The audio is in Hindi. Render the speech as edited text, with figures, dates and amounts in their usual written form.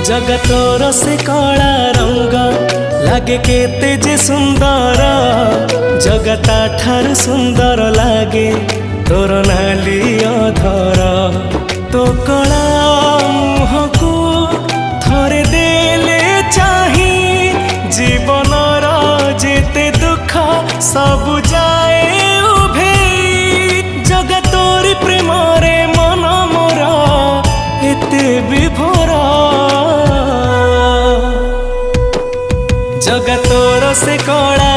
जगतोर से कला रंग लागे केते जे सुंदर जगता ठार सुंदर लागे तोर नाली अधर तो कला मुहको थरे देले चाही जीवनर जेते दुख सब जाए उभे जगतोर प्रेम रे मन मोर एते विभोर जगतोर से कला